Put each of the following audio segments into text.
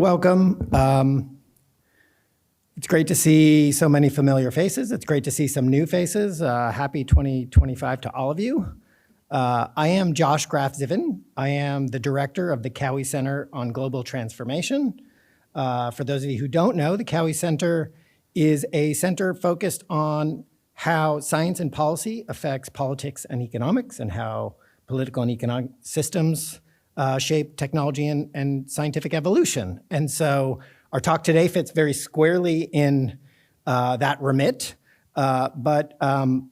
welcome. It's great to see so many familiar faces. It's great to see some new faces. Happy 2025 to all of you. I am Josh Graf-Ziven. I am the director of the Cowie Center on Global Transformation. For those of you who don't know, the Cowie Center is a center focused on how science and policy affects politics and economics, and how political and economic systems shape technology and scientific evolution. And so our talk today fits very squarely in that remit, but I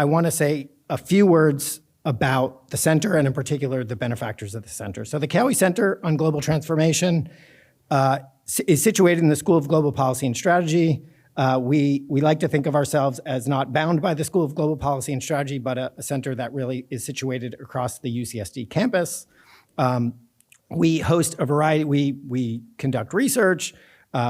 want to say a few words about the center, and in particular, the benefactors of the center. So the Cowie Center on Global Transformation is situated in the School of Global Policy and Strategy. We like to think of ourselves as not bound by the School of Global Policy and Strategy, but a center that really is situated across the UCSD campus. We host a variety, we conduct research,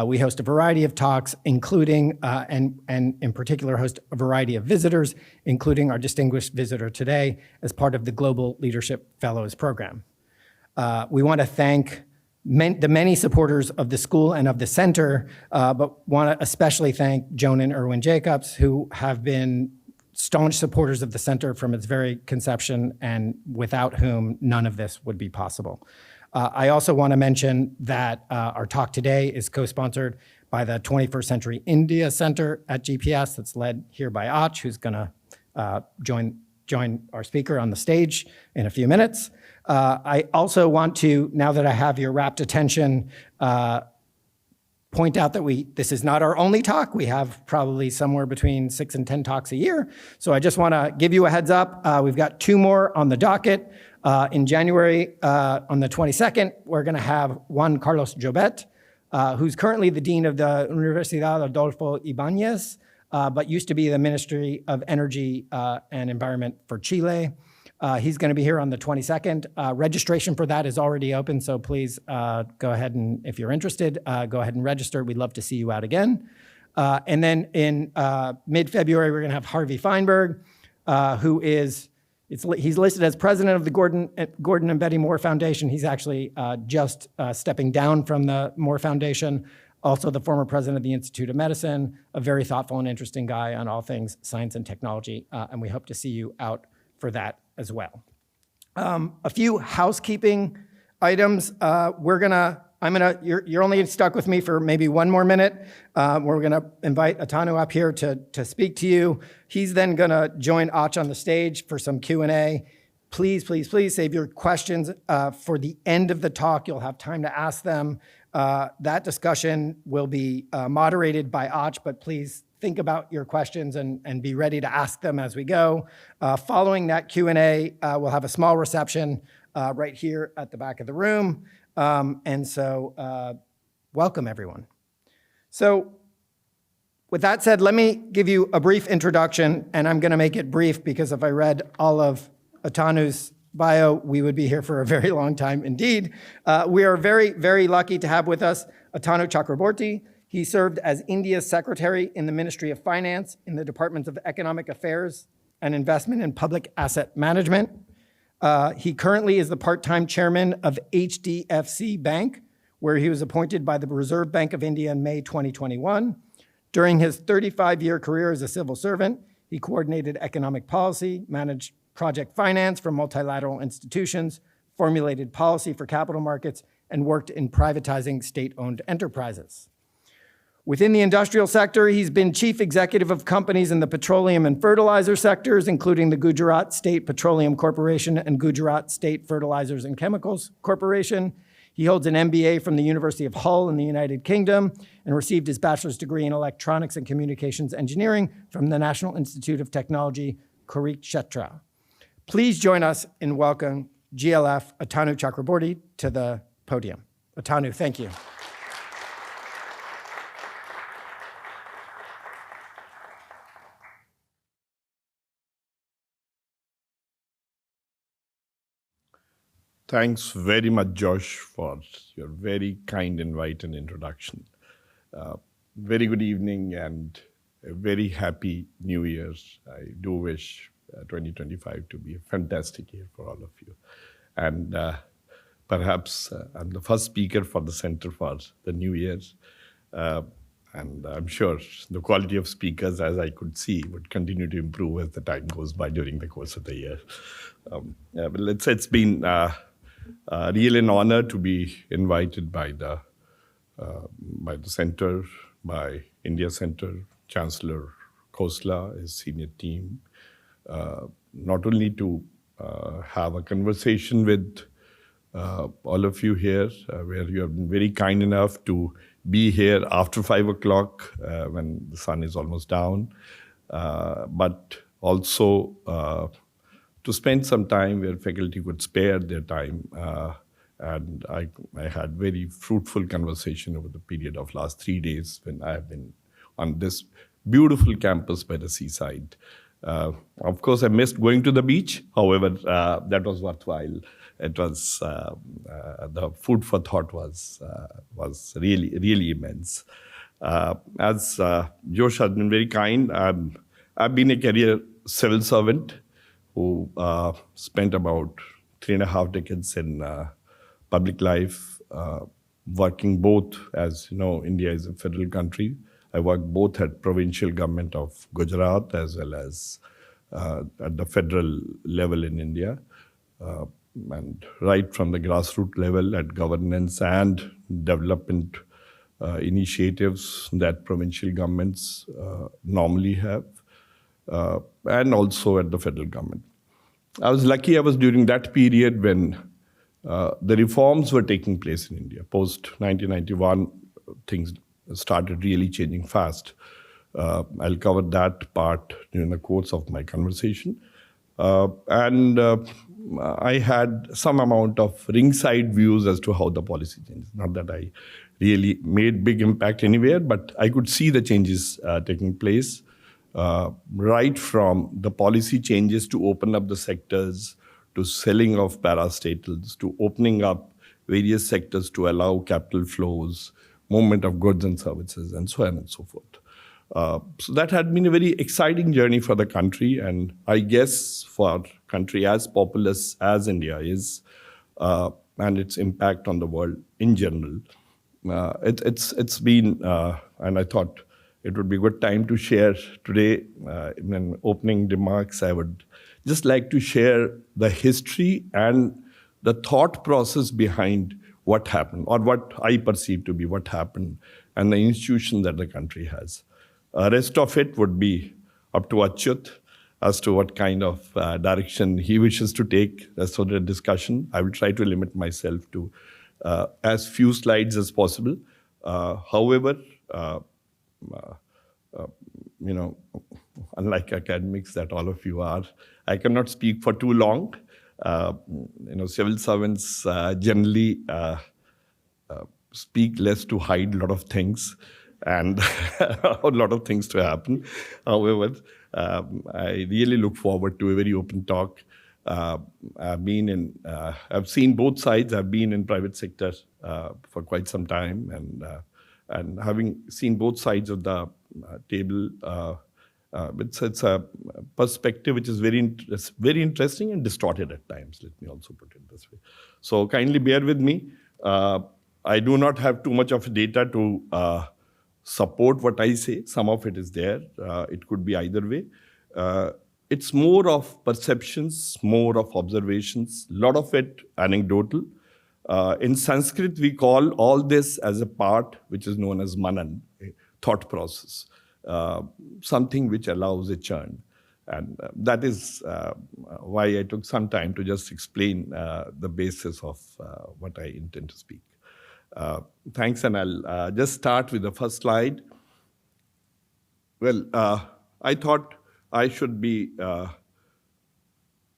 we host a variety of talks, including, and in particular host a variety of visitors, including our distinguished visitor today as part of the Global Leadership Fellows Program. We want to thank the many supporters of the school and of the center, but want to especially thank Joan and Erwin Jacobs, who have been staunch supporters of the center from its very conception, and without whom none of this would be possible. I also want to mention that our talk today is co-sponsored by the 21st Century India Center at GPS, that's led here by Ach, who's going to join our speaker on the stage in a few minutes. I also want to, now that I have your rapt attention, point out that this is not our only talk. We have probably somewhere between 6 and 10 talks a year. So I just want to give you a heads up. We've got 2 more on the docket. In January, on the 22nd, we're going to have Juan Carlos Jobet, who's currently the dean of the Universidad Adolfo Ibáñez, but used to be the Ministry of Energy and Environment for Chile. He's going to be here on the 22nd. Registration for that is already open, so please go ahead and, if you're interested, go ahead and register. We'd love to see you out again. And then in mid-February, we're going to have Harvey Feinberg, who is, he's listed as president of the Gordon and Betty Moore Foundation. He's actually just stepping down from the Moore Foundation. Also the former president of the Institute of Medicine, a very thoughtful and interesting guy on all things science and technology, and we hope to see you out for that as well. A few housekeeping items. You're only stuck with me for maybe 1 more minute. We're gonna invite Atanu up here to speak to you. He's then gonna join Ach on the stage for some Q&A. Please, please, please save your questions for the end of the talk. You'll have time to ask them. That discussion will be moderated by Ach, but please think about your questions and be ready to ask them as we go. Following that Q&A, we'll have a small reception right here at the back of the room. And so welcome everyone. So with that said, let me give you a brief introduction, and I'm gonna make it brief because if I read all of Atanu's bio, we would be here for a very long time indeed. We are very, very lucky to have with us Atanu Chakraborty. He served as India's secretary in the Ministry of Finance in the Departments of Economic Affairs and Investment in Public Asset Management. He currently is the part-time chairman of HDFC Bank, where he was appointed by the Reserve Bank of India in May 2021. During his 35-year career as a civil servant, he coordinated economic policy, managed project finance for multilateral institutions, formulated policy for capital markets, and worked in privatizing state-owned enterprises. Within the industrial sector, he's been chief executive of companies in the petroleum and fertilizer sectors, including the Gujarat State Petroleum Corporation and Gujarat State Fertilizers and Chemicals Corporation. He holds an MBA from the University of Hull in the United Kingdom and received his bachelor's degree in electronics and communications engineering from the National Institute of Technology, Kurukshetra. Please join us in welcoming GLF Atanu Chakraborty to the podium. Atanu, thank you. Thanks very much, Josh, for your very kind invite and introduction. Very good evening and a very happy New Year's. I do wish 2025 to be a fantastic year for all of you. And perhaps I'm the first speaker for the Center for the New Year's. And I'm sure the quality of speakers, as I could see, would continue to improve as the time goes by during the course of the year. But let's say it's been really an honor to be invited by the center, by India Center, Chancellor Khosla, his senior team, not only to have a conversation with all of you here, where you have been very kind enough to be here after 5 o'clock when the sun is almost down, but also to spend some time where faculty could spare their time. And I had very fruitful conversation over the period of last 3 days when I have been on this beautiful campus by the seaside. Of course, I missed going to the beach. However, that was worthwhile. It was the food for thought was really, really immense. As Josh has been very kind, I've been a career civil servant who spent about 3.5 decades in public life, working both, as you know, India is a federal country. I worked both at provincial government of Gujarat as well as at the federal level in India. And right from the grassroots level at governance and development initiatives that provincial governments normally have, and also at the federal government. I was lucky I was during that period when the reforms were taking place in India. Post 1991, things started really changing fast. I'll cover that part during the course of my conversation. And I had some amount of ringside views as to how the policy changes. Not that I really made big impact anywhere, but I could see the changes taking place, right from the policy changes to open up the sectors, to selling of parastatals, to opening up various sectors to allow capital flows, movement of goods and services, and so on and so forth. So that had been a very exciting journey for the country, and I guess for a country as populous as India is, and its impact on the world in general. It's been, and I thought it would be a good time to share today. In an opening remarks, I would just like to share the history and the thought process behind what happened, or what I perceive to be what happened, and the institution that the country has. Rest of it would be up to Achyut as to what kind of direction he wishes to take. That's sort of a discussion. I will try to limit myself to as few slides as possible. However, unlike academics that all of you are, I cannot speak for too long. Civil servants generally speak less to hide a lot of things and a lot of things to happen. However, I really look forward to a very open talk. I've seen both sides. I've been in private sector for quite some time, and having seen both sides of the table, it's a perspective which is very interesting and distorted at times. Let me also put it this way. So kindly bear with me. I do not have too much of data to support what I say. Some of it is there. It could be either way. It's more of perceptions, more of observations, a lot of it anecdotal. In Sanskrit, we call all this as a part which is known as manan, a thought process, something which allows a churn. And that is why I took some time to just explain the basis of what I intend to speak. Thanks, and I'll just start with the first slide. Well, I thought I should be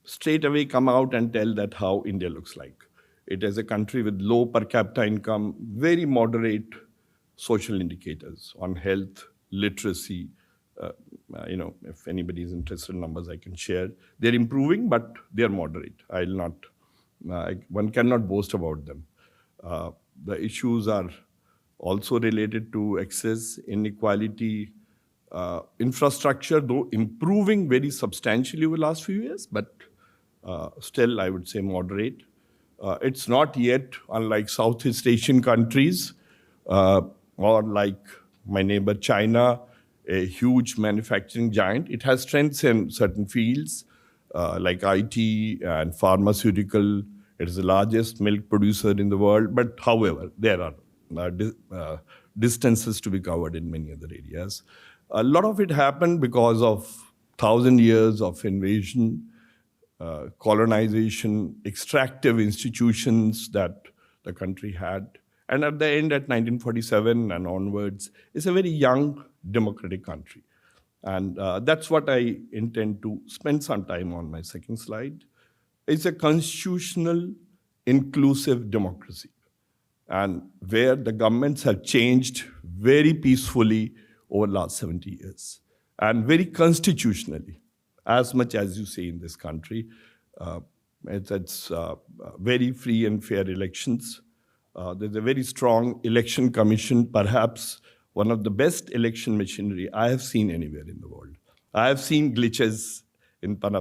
straight away come out and tell that how India looks like. It is a country with low per capita income, very moderate social indicators on health, literacy. If anybody is interested in numbers, I can share. They're improving, but they're moderate. One cannot boast about them. The issues are also related to access, inequality, infrastructure, though improving very substantially over the last few years, but still I would say moderate. It's not yet, unlike Southeast Asian countries, or like my neighbor China, a huge manufacturing giant. It has strengths in certain fields, like IT and pharmaceutical. It is the largest milk producer in the world. But however, there are distances to be covered in many other areas. A lot of it happened because of 1,000 years of invasion, colonization, extractive institutions that the country had. And at the end, at 1947 and onwards, it's a very young democratic country. And that's what I intend to spend some time on my second slide. It's a constitutional, inclusive democracy, and where the governments have changed very peacefully over the last 70 years, and very constitutionally, as much as you say in this country. It's very free and fair elections. There's a very strong election commission, perhaps one of the best election machinery I have seen anywhere in the world. I have seen glitches in one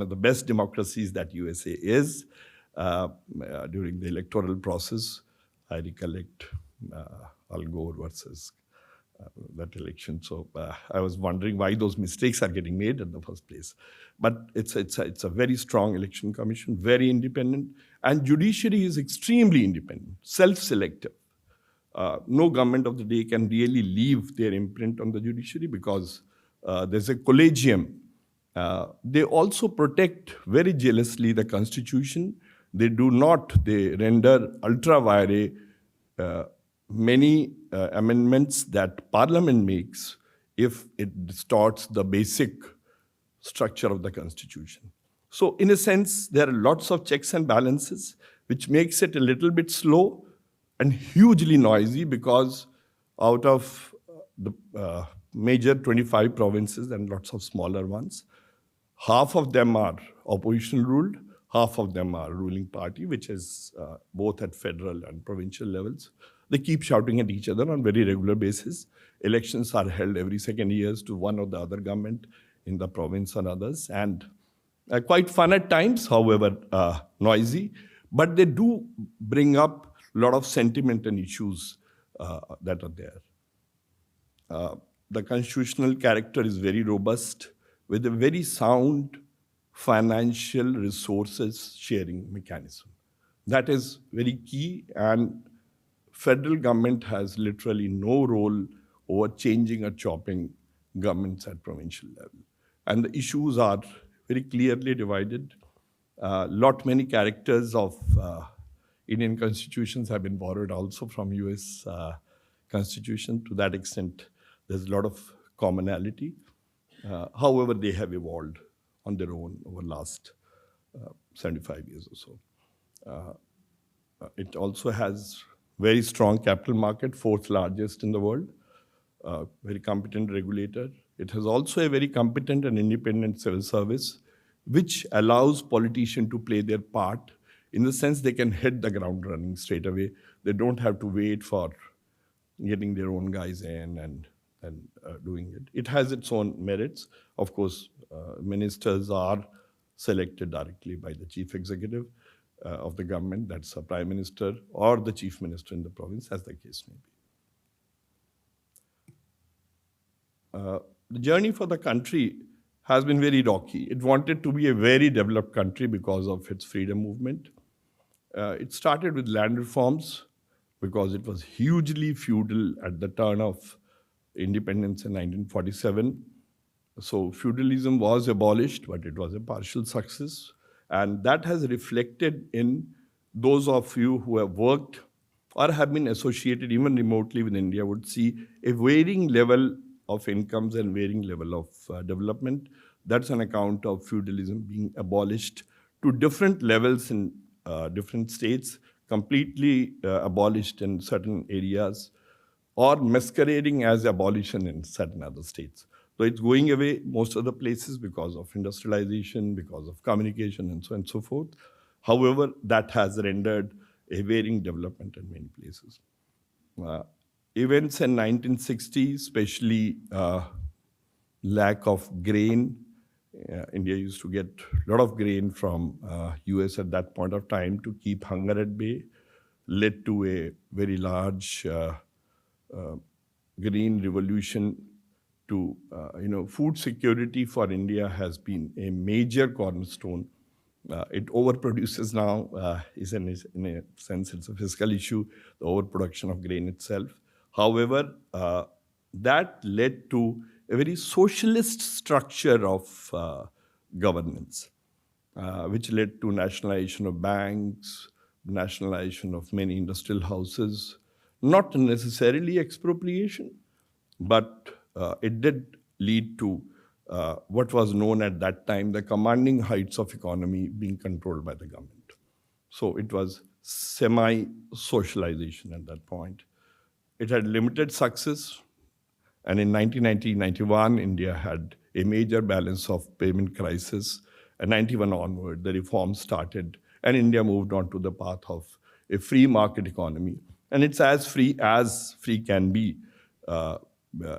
of the best democracies that USA is during the electoral process. I recollect Al Gore versus that election. So I was wondering why those mistakes are getting made in the first place. But it's a very strong election commission, very independent, and judiciary is extremely independent, self-selective. No government of the day can really leave their imprint on the judiciary because there's a collegium. They also protect very jealously the Constitution. They render ultra vires many amendments that Parliament makes if it distorts the basic structure of the Constitution. So in a sense, there are lots of checks and balances, which makes it a little bit slow and hugely noisy, because out of the major 25 provinces and lots of smaller ones, half of them are opposition ruled, half of them are ruling party, which is both at federal and provincial levels. They keep shouting at each other on very regular basis. Elections are held every second years to one or the other government in the province or others, and quite fun at times, however noisy, but they do bring up a lot of sentiment and issues that are there. The constitutional character is very robust, with a very sound financial resources sharing mechanism. That is very key, and federal government has literally no role over changing or chopping governments at provincial level. And the issues are very clearly divided. Many characters of Indian constitutions have been borrowed also from US constitution. To that extent, there's a lot of commonality. However, they have evolved on their own over the last 75 years or so. It also has very strong capital market, fourth largest in the world, very competent regulator. It has also a very competent and independent civil service, which allows politicians to play their part in the sense they can hit the ground running straight away. They don't have to wait for getting their own guys in and doing it. It has its own merits. Of course, ministers are selected directly by the chief executive of the government, that's a prime minister or the chief minister in the province, as the case may be. The journey for the country has been very rocky. It wanted to be a very developed country because of its freedom movement. It started with land reforms because it was hugely feudal at the turn of independence in 1947. So feudalism was abolished, but it was a partial success. And that has reflected in those of you who have worked or have been associated even remotely with India would see a varying level of incomes and varying level of development. That's on account of feudalism being abolished to different levels in different states, completely abolished in certain areas, or masquerading as abolition in certain other states. So it's going away most of the places because of industrialization, because of communication, and so on and so forth. However, that has rendered a varying development in many places. Events in 1960, especially lack of grain India used to get a lot of grain from US at that point of time to keep hunger at bay, led to a very large green revolution to, food security for India has been a major cornerstone. It overproduces now, in a sense, it's a fiscal issue, the overproduction of grain itself. However, that led to a very socialist structure of governance, which led to nationalization of banks, nationalization of many industrial houses, not necessarily expropriation, but it did lead to what was known at that time the commanding heights of economy being controlled by the government. So it was semi-socialization at that point. It had limited success, and in 1990-91, India had a major balance of payment crisis, and 91 onward, the reforms started, and India moved on to the path of a free market economy. And it's as free can be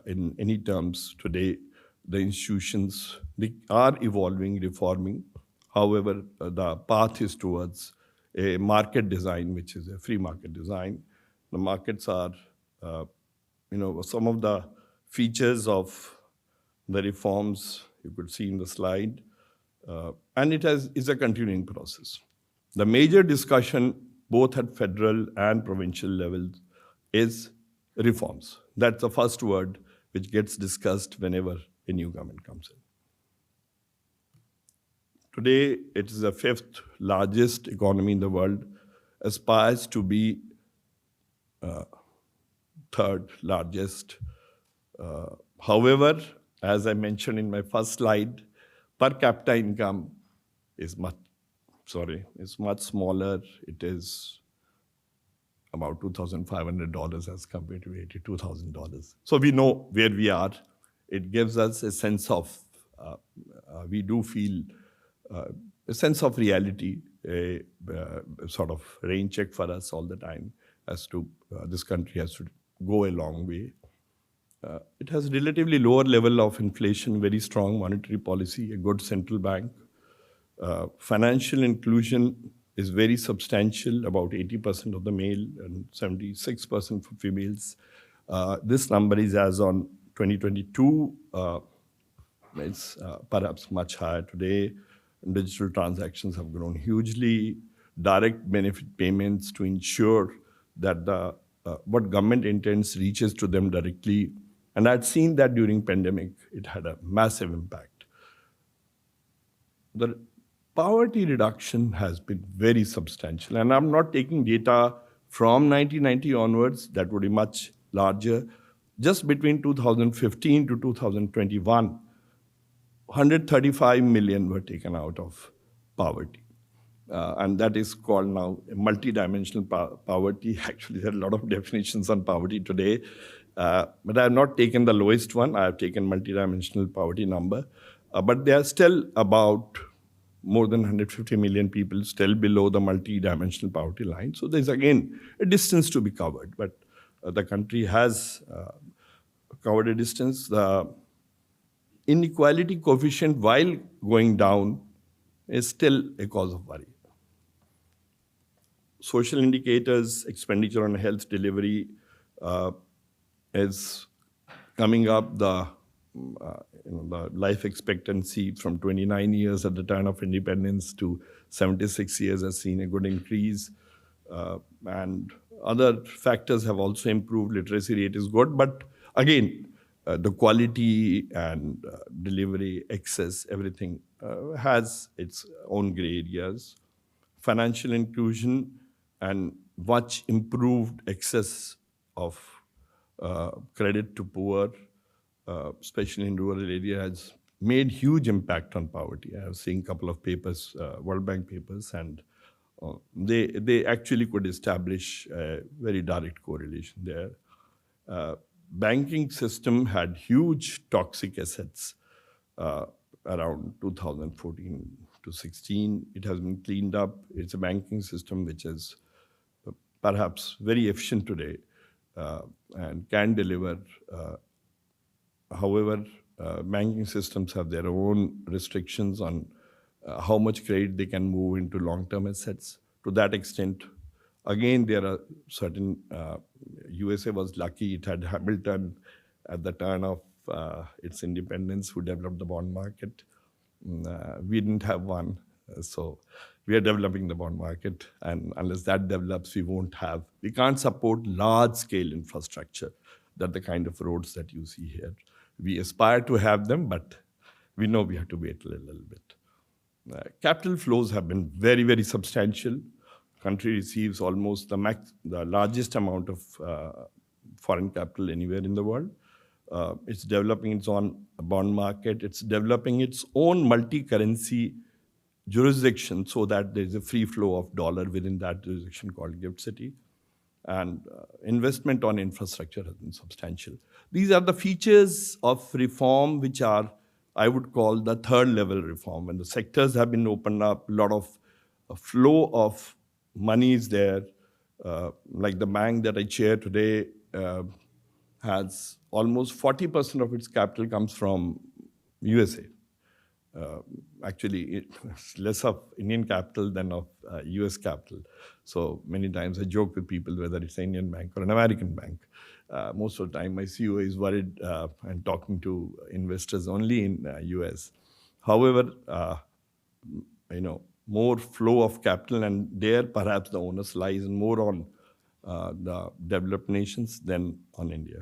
in any terms today. The institutions, they are evolving, reforming. However, the path is towards a market design, which is a free market design. The markets are, some of the features of the reforms you could see in the slide. And it is a continuing process. The major discussion, both at federal and provincial levels, is reforms. That's the first word which gets discussed whenever a new government comes in. Today, it is the 5th largest economy in the world, aspires to be 3rd largest. However, as I mentioned in my first slide, per capita income is much smaller. It is about $2,500 as compared to $82,000. So we know where we are. It gives us a sense of, we do feel a sense of reality, a sort of rain check for us all the time as to this country has to go a long way. It has relatively lower level of inflation, very strong monetary policy, a good central bank. Financial inclusion is very substantial, about 80% of the male and 76% for females. This number is as on 2022. It's perhaps much higher today. Digital transactions have grown hugely. Direct benefit payments to ensure that what government intends reaches to them directly. And I'd seen that during pandemic, it had a massive impact. The poverty reduction has been very substantial. And I'm not taking data from 1990 onwards, that would be much larger. Just between 2015 to 2021, 135 million were taken out of poverty. And that is called now multidimensional poverty. Actually, there are a lot of definitions on poverty today. But I have not taken the lowest one. I have taken multidimensional poverty number. But there are still about more than 150 million people still below the multidimensional poverty line. So there's, again, a distance to be covered. But the country has covered a distance. The inequality coefficient, while going down, is still a cause of worry. Social indicators, expenditure on health delivery is coming up. The life expectancy from 29 years at the time of independence to 76 years has seen a good increase. And other factors have also improved. Literacy rate is good. But again, the quality and delivery, access, everything has its own gray areas. Financial inclusion and much improved access of credit to poor, especially in rural areas, has made huge impact on poverty. I have seen a couple of papers, World Bank papers, and they actually could establish a very direct correlation there. Banking system had huge toxic assets around 2014 to 16. It has been cleaned up. It's a banking system which is perhaps very efficient today and can deliver. However, banking systems have their own restrictions on how much credit they can move into long-term assets. To that extent, again, there are certain, USA was lucky it had Hamilton at the turn of its independence who developed the bond market. We didn't have one, so we are developing the bond market, and unless that develops, we can't support large-scale infrastructure, that the kind of roads that you see here. We aspire to have them, but we know we have to wait a little bit. Capital flows have been very, very substantial. Country receives almost the largest amount of foreign capital anywhere in the world. It's developing its own bond market. It's developing its own multi-currency jurisdiction so that there's a free flow of dollar within that jurisdiction called Gift City. And investment on infrastructure has been substantial. These are the features of reform which are, I would call, the third level reform. When the sectors have been opened up, a lot of flow of money is there. Like the bank that I chair today has almost 40% of its capital comes from USA. Actually, it's less of Indian capital than of US capital. So many times I joke with people whether it's an Indian bank or an American bank. Most of the time my CEO is worried and talking to investors only in US. However, more flow of capital, and there perhaps the onus lies more on the developed nations than on India.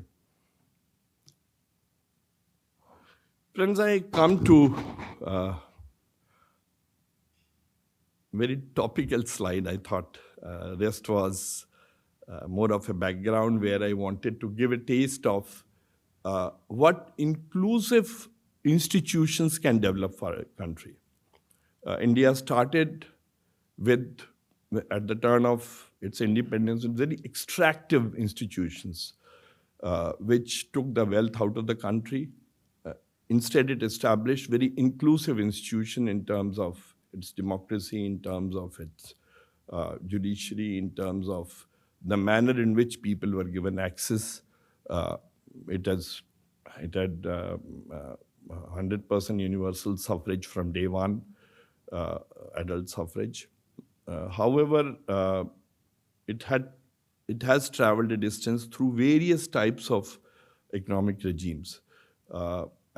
Friends, I come to very topical slide. I thought rest was more of a background where I wanted to give a taste of what inclusive institutions can develop for a country. India started with, at the turn of its independence, with very extractive institutions, which took the wealth out of the country. Instead, it established very inclusive institution in terms of its democracy, in terms of its judiciary, in terms of the manner in which people were given access. It had 100% universal suffrage from day one, adult suffrage. However, it has traveled a distance through various types of economic regimes.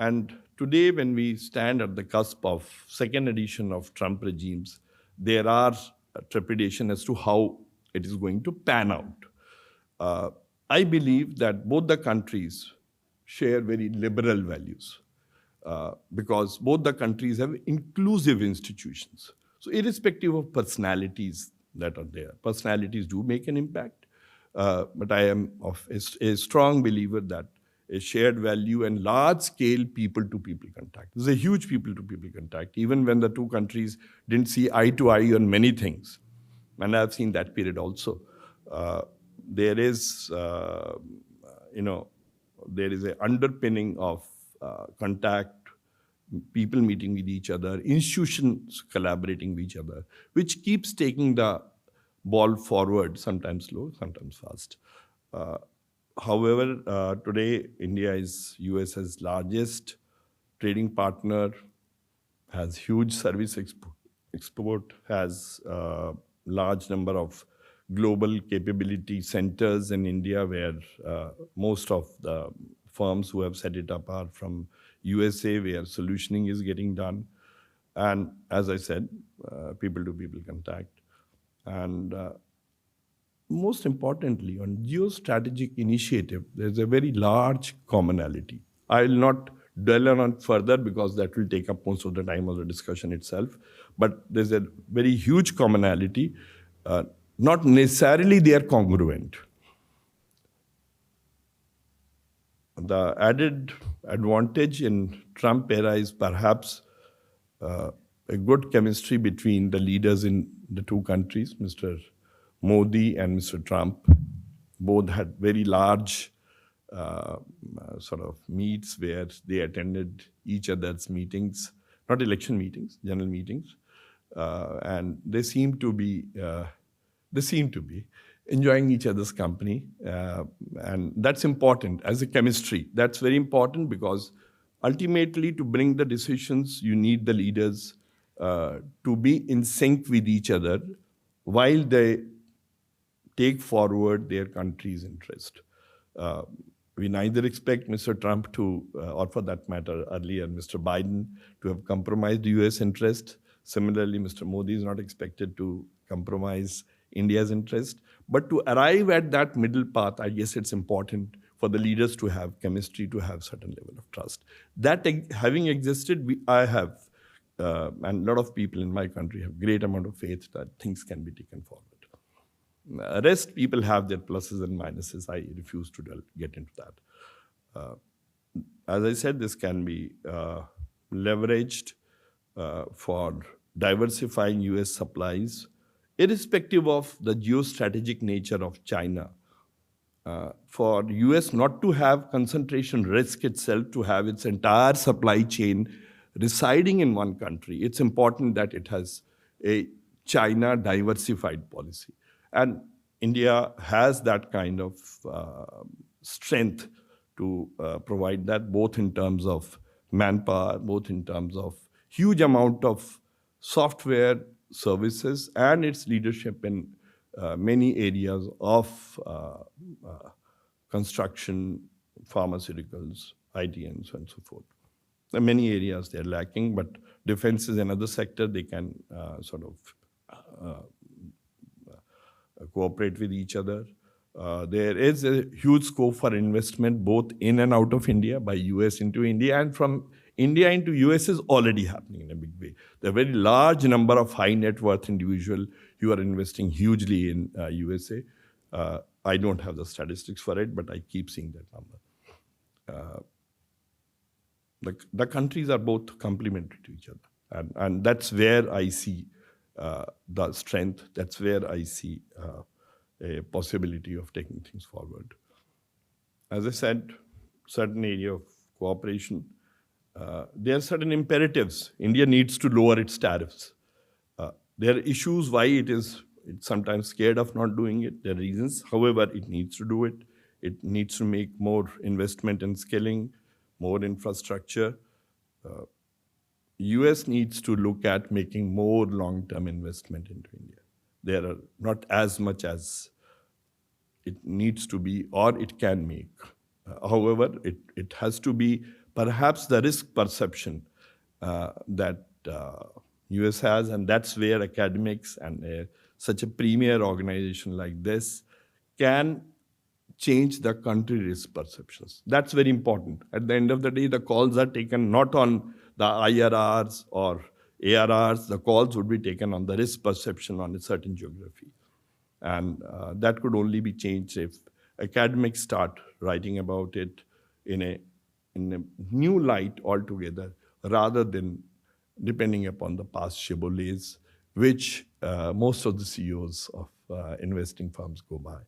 And today, when we stand at the cusp of second edition of Trump regimes, there are trepidation as to how it is going to pan out. I believe that both the countries share very liberal values because both the countries have inclusive institutions. So irrespective of personalities that are there, personalities do make an impact. But I am a strong believer that a shared value and large-scale people-to-people contact. There's a huge people-to-people contact, even when the two countries didn't see eye to eye on many things. And I've seen that period also. There is an underpinning of contact, people meeting with each other, institutions collaborating with each other, which keeps taking the ball forward, sometimes slow, sometimes fast. However, today, India is US's largest trading partner, has huge service export, has a large number of global capability centers in India where most of the firms who have set it up are from USA, where solutioning is getting done. And as I said, people-to-people contact. And most importantly, on geostrategic initiative, there's a very large commonality. I will not dwell on it further because that will take up most of the time of the discussion itself. But there's a very huge commonality. Not necessarily they are congruent. The added advantage in Trump era is perhaps a good chemistry between the leaders in the two countries, Mr. Modi and Mr. Trump. Both had very large sort of meets where they attended each other's meetings, not election meetings, general meetings. And they seem to be enjoying each other's company. And that's important as a chemistry. That's very important because ultimately, to bring the decisions, you need the leaders to be in sync with each other while they take forward their country's interest. We neither expect Mr. Trump to, or for that matter, earlier Mr. Biden, to have compromised US interest. Similarly, Mr. Modi is not expected to compromise India's interest. But to arrive at that middle path, I guess it's important for the leaders to have chemistry, to have certain level of trust. That having existed, I have, and a lot of people in my country have great amount of faith that things can be taken forward. Rest people have their pluses and minuses. I refuse to get into that. As I said, this can be leveraged for diversifying US supplies, irrespective of the geostrategic nature of China. For US not to have concentration risk itself, to have its entire supply chain residing in one country, it's important that it has a China diversified policy. And India has that kind of strength to provide that, both in terms of manpower, both in terms of huge amount of software services and its leadership in many areas of construction, pharmaceuticals, IT, and so on and so forth. In many areas they're lacking, but defense is another sector they can sort of cooperate with each other. There is a huge scope for investment both in and out of India, by US into India, and from India into US is already happening in a big way. There are a very large number of high net worth individuals who are investing hugely in USA. I don't have the statistics for it, but I keep seeing that number. The countries are both complementary to each other. And that's where I see the strength, that's where I see a possibility of taking things forward. As I said, certain area of cooperation, there are certain imperatives. India needs to lower its tariffs. There are issues why it's sometimes scared of not doing it. There are reasons. However, it needs to do it. It needs to make more investment in skilling, more infrastructure. US needs to look at making more long-term investment into India. There are not as much as it needs to be or it can make. However, it has to be perhaps the risk perception that US has, and that's where academics and such a premier organization like this can change the country risk perceptions. That's very important. At the end of the day, the calls are taken not on the IRRs or ARRs, the calls would be taken on the risk perception on a certain geography. And that could only be changed if academics start writing about it in a new light altogether, rather than depending upon the past shibboleths, which most of the CEOs of investing firms go by.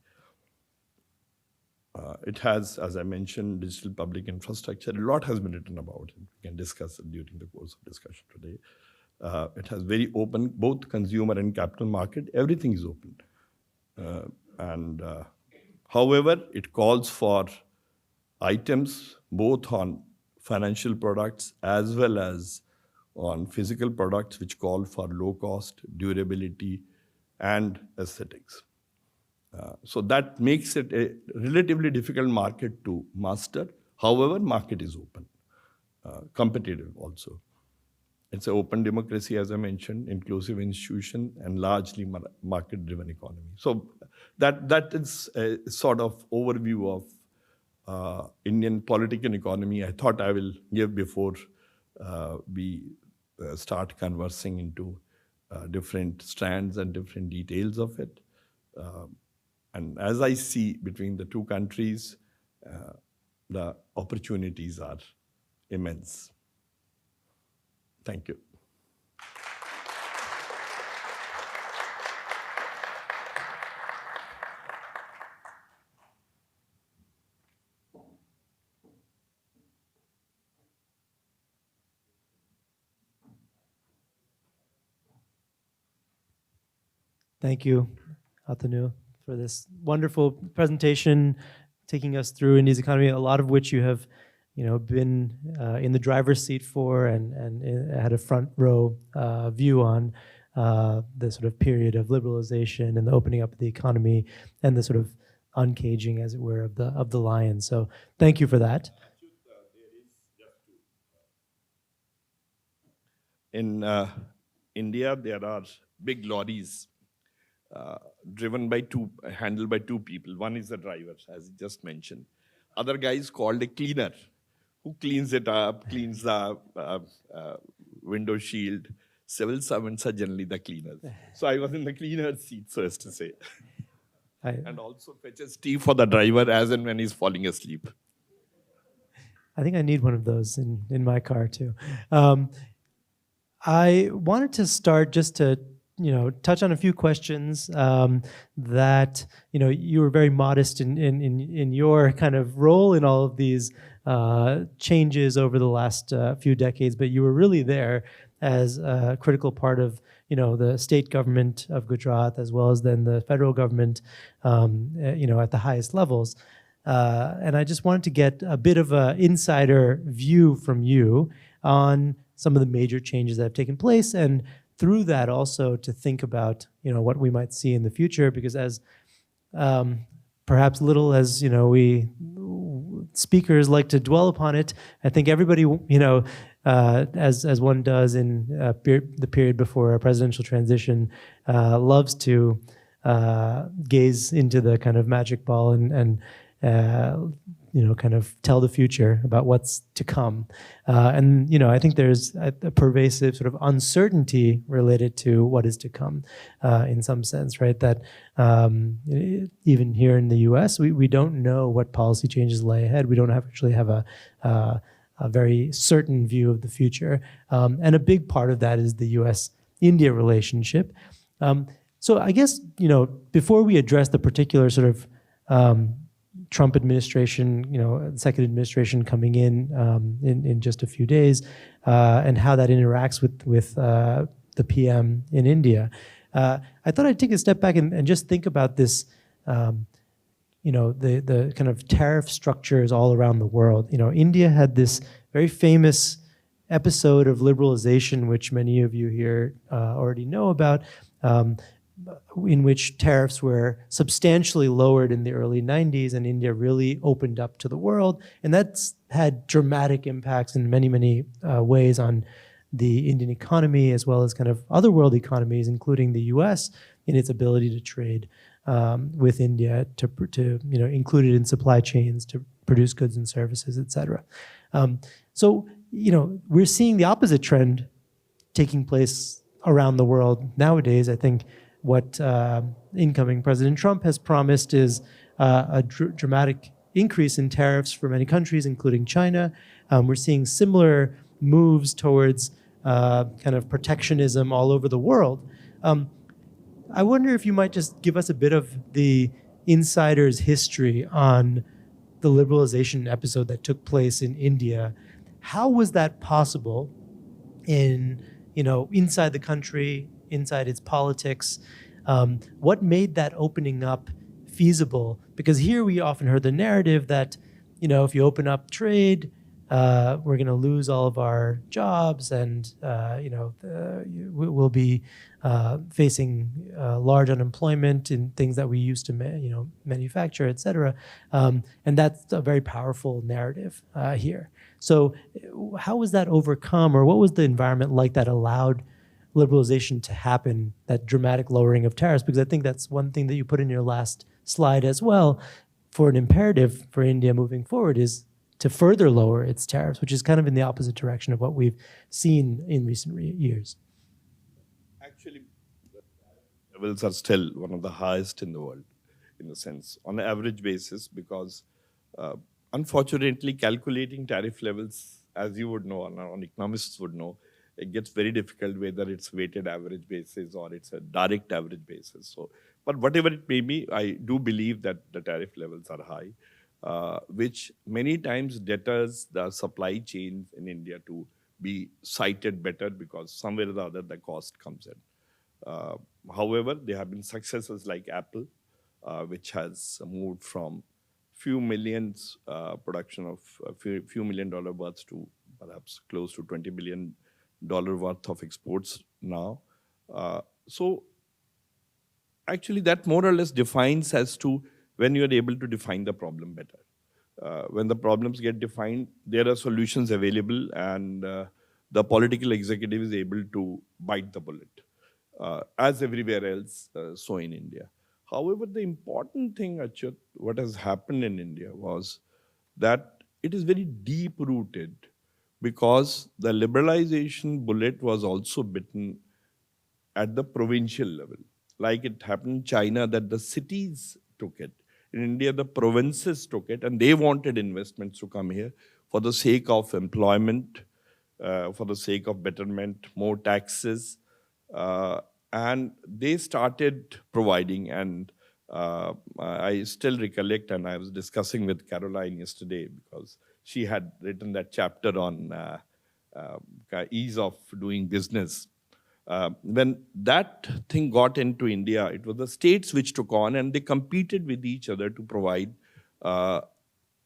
It has, as I mentioned, digital public infrastructure. A lot has been written about it. We can discuss it during the course of discussion today. It has very open, both consumer and capital market. Everything is open. However, it calls for items both on financial products as well as on physical products, which call for low cost, durability, and aesthetics. So that makes it a relatively difficult market to master. However, market is open, competitive also. It's an open democracy, as I mentioned, inclusive institution, and largely market-driven economy. So that is a sort of overview of Indian political economy I thought I will give before we start conversing into different strands and different details of it. And as I see between the two countries, the opportunities are immense. Thank you. Thank you, Atanu, for this wonderful presentation, taking us through India's economy, a lot of which you have been in the driver's seat for and had a front row view on the sort of period of liberalization and the opening up of the economy and the sort of uncaging, as it were, of the lion. So thank you for that. In India, there are big lorries handled by two people. One is the driver, as you just mentioned. Other guy is called a cleaner, who cleans it up, cleans the window shield. Civil servants are generally the cleaners. So I was in the cleaner's seat, so as to say. And also fetches tea for the driver as and when he's falling asleep. I think I need one of those in my car too. I wanted to start just to touch on a few questions that you were very modest in your kind of role in all of these changes over the last few decades, but you were really there as a critical part of the state government of Gujarat, as well as then the federal government at the highest levels. And I just wanted to get a bit of an insider view from you on some of the major changes that have taken place, and through that also to think about what we might see in the future, because as perhaps little as we speakers like to dwell upon it, I think everybody as one does in the period before a presidential transition loves to gaze into the kind of magic ball and kind of tell the future about what's to come. And I think there's a pervasive sort of uncertainty related to what is to come in some sense, right? That even here in the US, we don't know what policy changes lay ahead. We don't actually have a very certain view of the future. And a big part of that is the US-India relationship. So I guess, before we address the particular sort of Trump administration, second administration coming in just a few days, and how that interacts with the PM in India. I thought I'd take a step back and just think about this, the kind of tariff structures all around the world. India had this very famous episode of liberalization, which many of you here already know about, in which tariffs were substantially lowered in the early 90s, and India really opened up to the world. And that's had dramatic impacts in many, many ways on the Indian economy, as well as kind of other world economies, including the US, in its ability to trade with India, to include it in supply chains, to produce goods and services, et cetera. So, we're seeing the opposite trend taking place around the world nowadays. I think what incoming President Trump has promised is a dramatic increase in tariffs for many countries, including China. We're seeing similar moves towards kind of protectionism all over the world. I wonder if you might just give us a bit of the insider's history on the liberalization episode that took place in India. How was that possible in, inside the country, inside its politics? What made that opening up feasible? Because here we often heard the narrative that, if you open up trade, we're going to lose all of our jobs, and we'll be facing large unemployment in things that we used to manufacture, et cetera. And that's a very powerful narrative here. So how was that overcome, or what was the environment like that allowed liberalization to happen, that dramatic lowering of tariffs? Because I think that's one thing that you put in your last slide as well, for an imperative for India moving forward is to further lower its tariffs, which is kind of in the opposite direction of what we've seen in recent years. Actually, the levels are still one of the highest in the world, in a sense, on an average basis, because unfortunately, calculating tariff levels, as you would know, and economists would know, it gets very difficult, whether it's weighted average basis or it's a direct average basis. So, but whatever it may be, I do believe that the tariff levels are high, which many times deters the supply chains in India to be cited better, because somewhere or the other the cost comes in. However, there have been successes like Apple, which has moved from few millions production of a few $1 million worth to perhaps close to $20 billion worth of exports now. So actually that more or less defines as to when you are able to define the problem better. When the problems get defined, there are solutions available, and the political executive is able to bite the bullet, as everywhere else, so in India. However, the important thing, Achyut, what has happened in India was that it is very deep-rooted, because the liberalization bullet was also bitten at the provincial level. Like it happened in China, that the cities took it. In India, the provinces took it, and they wanted investments to come here for the sake of employment, for the sake of betterment, more taxes. And they started providing, and I still recollect, and I was discussing with Caroline yesterday, because she had written that chapter on ease of doing business. When that thing got into India, it was the states which took on, and they competed with each other to provide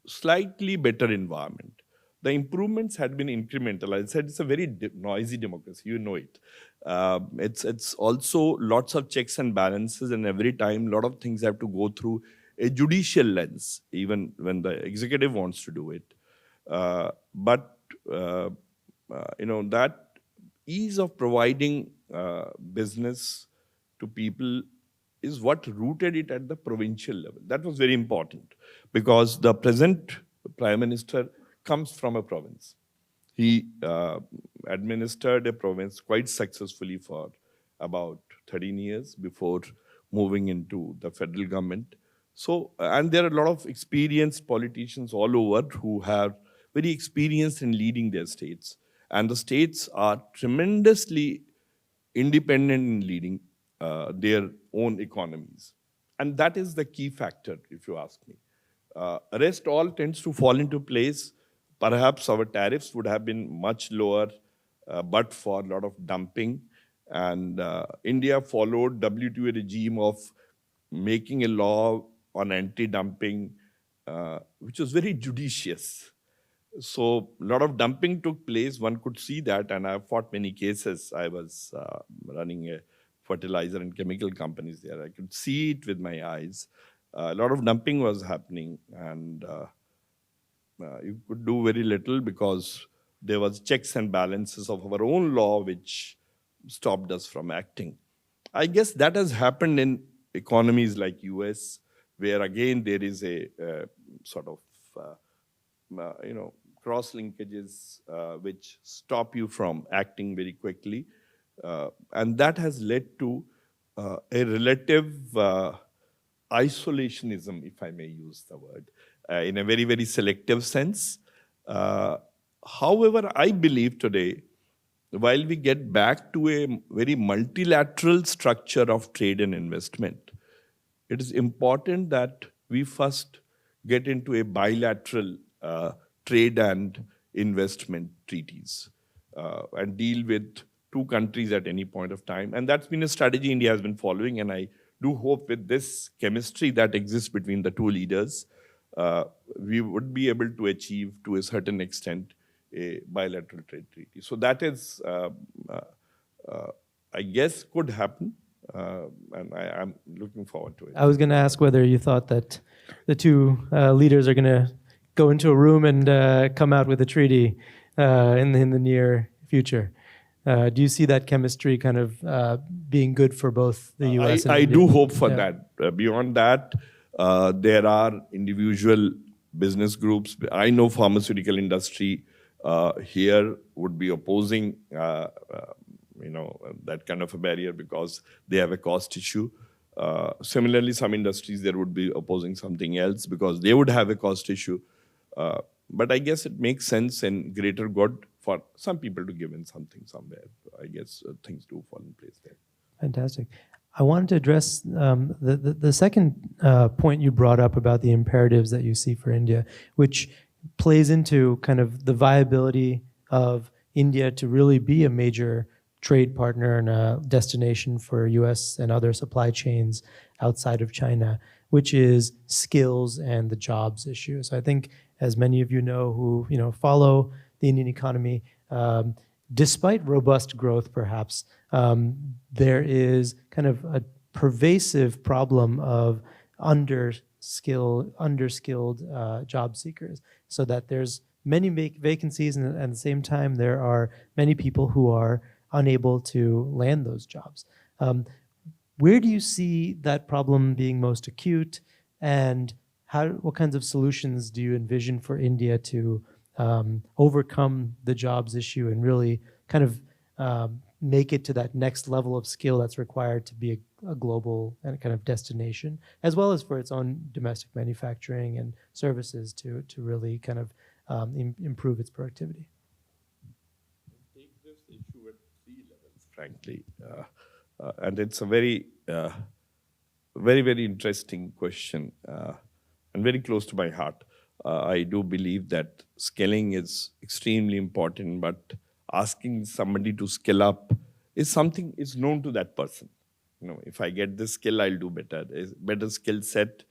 slightly better environment. The improvements had been incremental. I said it's a very noisy democracy, you know it. It's also lots of checks and balances, and every time a lot of things have to go through a judicial lens, even when the executive wants to do it. But that ease of providing business to people is what rooted it at the provincial level. That was very important, because the present Prime Minister comes from a province. He administered a province quite successfully for about 13 years before moving into the federal government. So, and there are a lot of experienced politicians all over who have very experienced in leading their states. And the states are tremendously independent in leading their own economies. And that is the key factor, if you ask me. Rest all tends to fall into place. Perhaps our tariffs would have been much lower, but for a lot of dumping. And India followed WTO regime of making a law on anti-dumping, which was very judicious. So a lot of dumping took place. One could see that, and I've fought many cases. I was running a fertilizer and chemical companies there. I could see it with my eyes. A lot of dumping was happening, and you could do very little, because there was checks and balances of our own law which stopped us from acting. I guess that has happened in economies like US, where again there is a sort of cross linkages which stop you from acting very quickly, and that has led to a relative isolationism, if I may use the word, in a very, very selective sense. However, I believe today, while we get back to a very multilateral structure of trade and investment, it is important that we first get into a bilateral trade and investment treaties and deal with two countries at any point of time. And that's been a strategy India has been following, and I do hope with this chemistry that exists between the two leaders, we would be able to achieve, to a certain extent, a bilateral trade treaty. So that is, I guess, could happen, and I'm looking forward to it. I was going to ask whether you thought that the two leaders are going to go into a room and come out with a treaty in the near future. Do you see that chemistry kind of being good for both the U.S. and I India? do hope for that. Beyond that, there are individual business groups. I know pharmaceutical industry here would be opposing that kind of a barrier, because they have a cost issue. Similarly, some industries there would be opposing something else because they would have a cost issue. But I guess it makes sense in greater good for some people to give in something somewhere. I guess things do fall in place there. Fantastic. I wanted to address the second point you brought up about the imperatives that you see for India, which plays into kind of the viability of India to really be a major trade partner and a destination for U.S. and other supply chains outside of China. which is skills and the jobs issue. So I think, as many of you know who follow the Indian economy, despite robust growth, perhaps there is kind of a pervasive problem of underskilled job seekers, so that there's many vacancies, and at the same time there are many people who are unable to land those jobs. Where do you see that problem being most acute, and what kinds of solutions do you envision for India to overcome the jobs issue and really kind of make it to that next level of skill that's required to be a global and kind of destination, as well as for its own domestic manufacturing and services to really kind of improve its productivity? Take this issue at three levels, frankly. And it's a very, very interesting question and very close to my heart. I do believe that scaling is extremely important, but asking somebody to scale up is something is known to that person. If I get this skill, I'll do better. A better skill set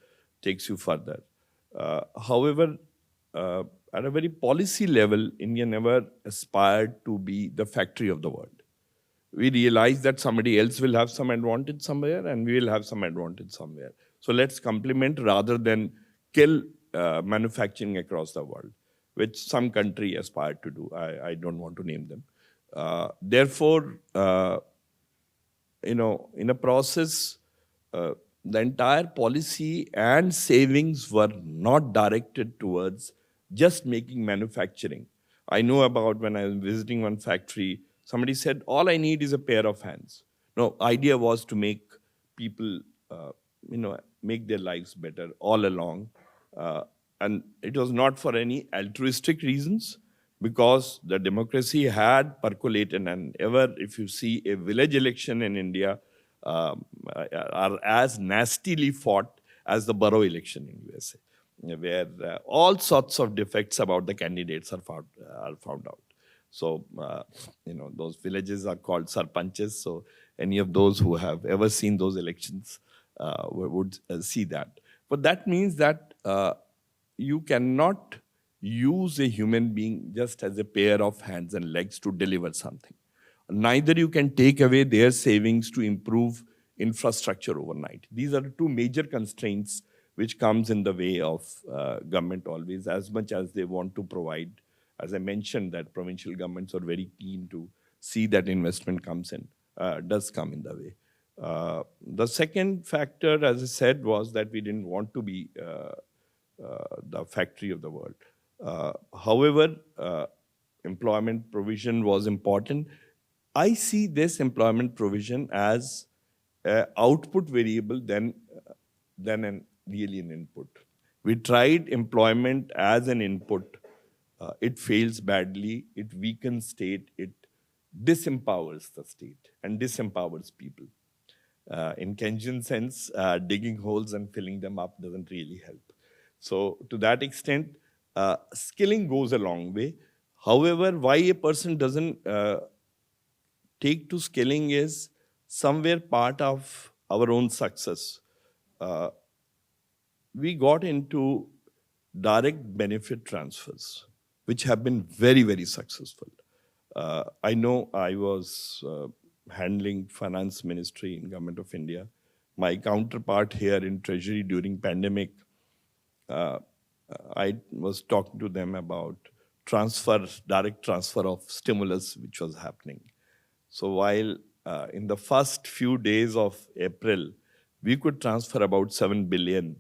takes you further. However, at a very policy level, India never aspired to be the factory of the world. We realize that somebody else will have some advantage somewhere and we will have some advantage somewhere. So let's complement rather than kill manufacturing across the world, which some country aspired to do. I don't want to name them. Therefore, in a process, the entire policy and savings were not directed towards just making manufacturing. I know about when I was visiting one factory, somebody said, all I need is a pair of hands. No, idea was to make people, make their lives better all along. And it was not for any altruistic reasons, because the democracy had percolated, and ever, if you see a village election in India, are as nastily fought as the borough election in USA, where all sorts of defects about the candidates are found out. So, those villages are called sarpanches. So any of those who have ever seen those elections would see that. But that means that you cannot use a human being just as a pair of hands and legs to deliver something. Neither you can take away their savings to improve infrastructure overnight. These are two major constraints which comes in the way of government always, as much as they want to provide. As I mentioned, that provincial governments are very keen to see that investment does come in the way. The second factor, as I said, was that we didn't want to be the factory of the world. However, employment provision was important. I see this employment provision as an output variable than really an input. We tried employment as an input. It fails badly. It weakens state. It disempowers the state and disempowers people. In Keynesian sense, digging holes and filling them up doesn't really help. So to that extent, skilling goes a long way. However, why a person doesn't take to skilling is somewhere part of our own success. We got into direct benefit transfers, which have been very, very successful. I know I was handling finance ministry in Government of India. My counterpart here in Treasury during pandemic, I was talking to them about direct transfer of stimulus, which was happening. So while in the first few days of April, we could transfer about 7 billion,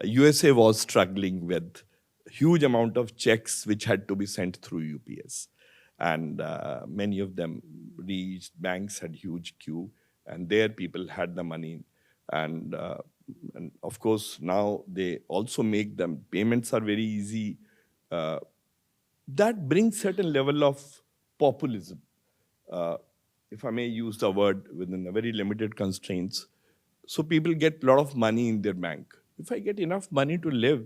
USA was struggling with huge amount of checks which had to be sent through UPS. And many of them reached, banks had huge queue, and their people had the money. And of course, now they also make them, payments are very easy. That brings certain level of populism, if I may use the word within a very limited constraints. So people get a lot of money in their bank. If I get enough money to live,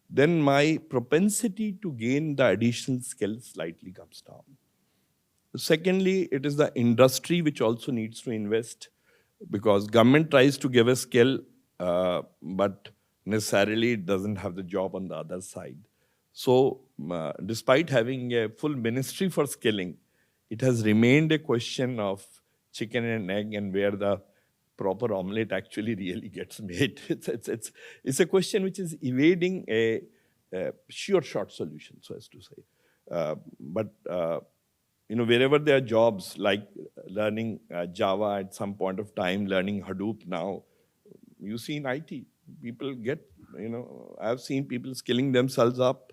then my propensity to gain the additional skill slightly comes down. Secondly, it is the industry which also needs to invest, because government tries to give a skill, but necessarily it doesn't have the job on the other side. So despite having a full ministry for skilling, it has remained a question of chicken and egg and where the proper omelette actually really gets made. It's a question which is evading a sure short solution, so as to say. But wherever there are jobs like learning Java at some point of time, learning Hadoop now, you see in IT, people get, I've seen people skilling themselves up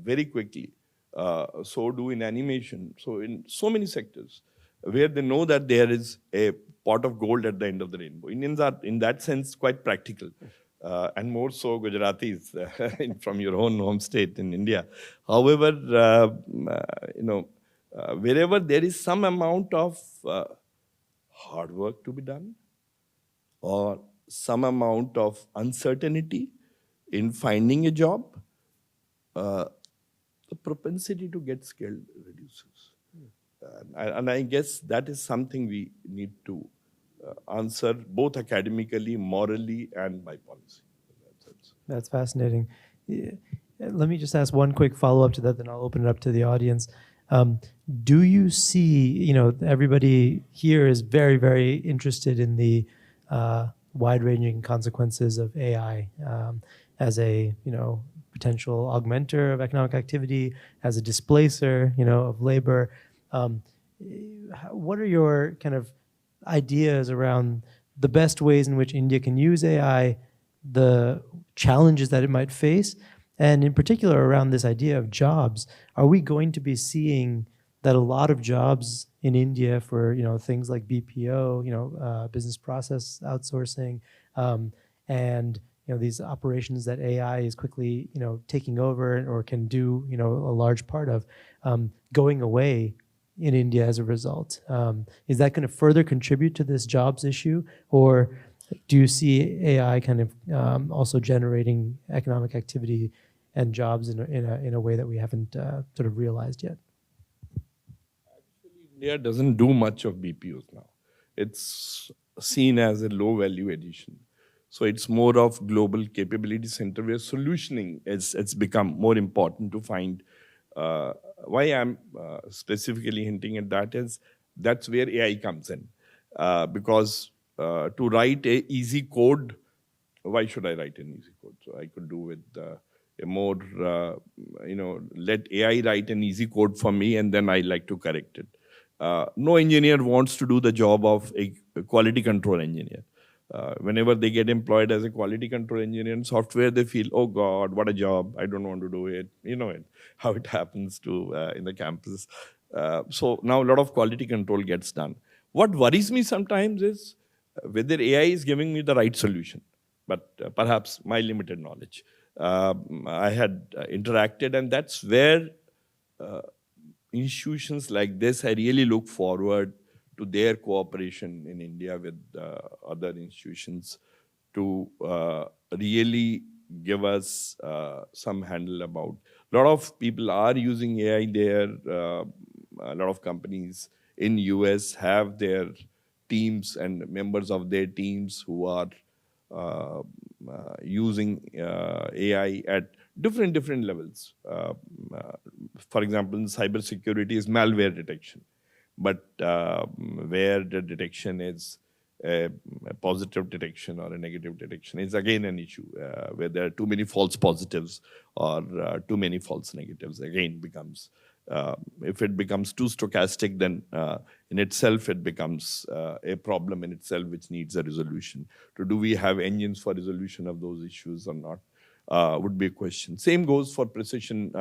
very quickly. So do in animation. So in so many sectors where they know that there is a pot of gold at the end of the rainbow. Indians are, in that sense, quite practical. And more so Gujaratis from your own home state in India. However, wherever there is some amount of hard work to be done or some amount of uncertainty in finding a job, the propensity to get skilled reduces. And I guess that is something we need to answer both academically, morally, and by policy. That's fascinating. Let me just ask one quick follow-up to that, then I'll open it up to the audience. Do you see, everybody here is very, very interested in the wide-ranging consequences of AI as a, potential augmenter of economic activity, as a displacer, of labor. What are your kind of ideas around the best ways in which India can use AI, the challenges that it might face, and in particular around this idea of jobs? Are we going to be seeing that a lot of jobs in India for things like BPO, business process outsourcing, and these operations that AI is quickly taking over or can do a large part of, going away in India as a result? Is that going to further contribute to this jobs issue, or do you see AI kind of also generating economic activity and jobs in a way that we haven't sort of realized yet? Actually, India doesn't do much of BPOs now. It's seen as a low value addition. So it's more of global capability center where solutioning it's become more important to find. Why I'm specifically hinting at that is that's where AI comes in. Because to write a easy code, why should I write an easy code? So I could do with a more, let AI write an easy code for me and then I like to correct it. No engineer wants to do the job of a quality control engineer. Whenever they get employed as a quality control engineer in software, they feel, oh God, what a job. I don't want to do it. How it happens to in the campus. So now a lot of quality control gets done. What worries me sometimes is whether AI is giving me the right solution, but perhaps my limited knowledge. I had interacted, and that's where institutions like this, I really look forward to their cooperation in India with other institutions to really give us some handle about. A lot of people are using AI there. A lot of companies in US have their teams and members of their teams who are using AI at different levels. For example, in cybersecurity is malware detection. But where the detection is a positive detection or a negative detection is again an issue. Where there are too many false positives or too many false negatives, again becomes, if it becomes too stochastic, then in itself it becomes a problem in itself which needs a resolution. So do we have engines for resolution of those issues or not, would be a question. Same goes for precision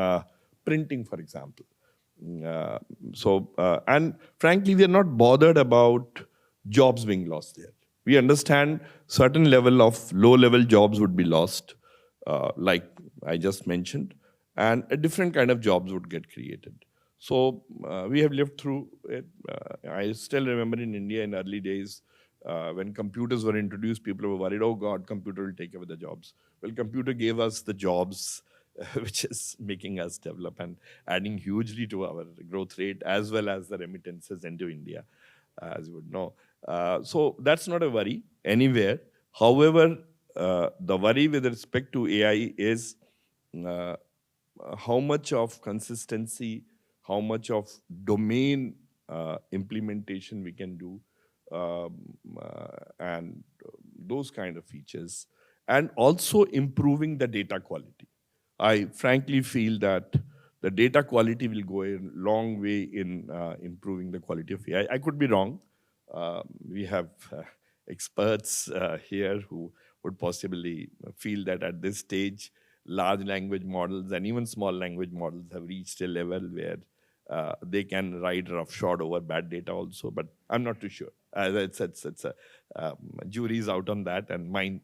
printing, for example. And frankly, we are not bothered about jobs being lost there. We understand certain level of low-level jobs would be lost, like I just mentioned, and a different kind of jobs would get created. So we have lived through it. I still remember in India in early days, when computers were introduced, people were worried, oh God, computer will take away the jobs. Well, computer gave us the jobs, which is making us develop and adding hugely to our growth rate as well as the remittances into India, as you would know. So that's not a worry anywhere. However, the worry with respect to AI is uh, how much of consistency, how much of domain implementation we can do, and those kind of features, and also improving the data quality. I frankly feel that the data quality will go a long way in improving the quality of AI. I could be wrong. We have experts here who would possibly feel that at this stage, large language models and even small language models have reached a level where they can ride roughshod over bad data also, but I'm not too sure. It's a jury's out on that, and my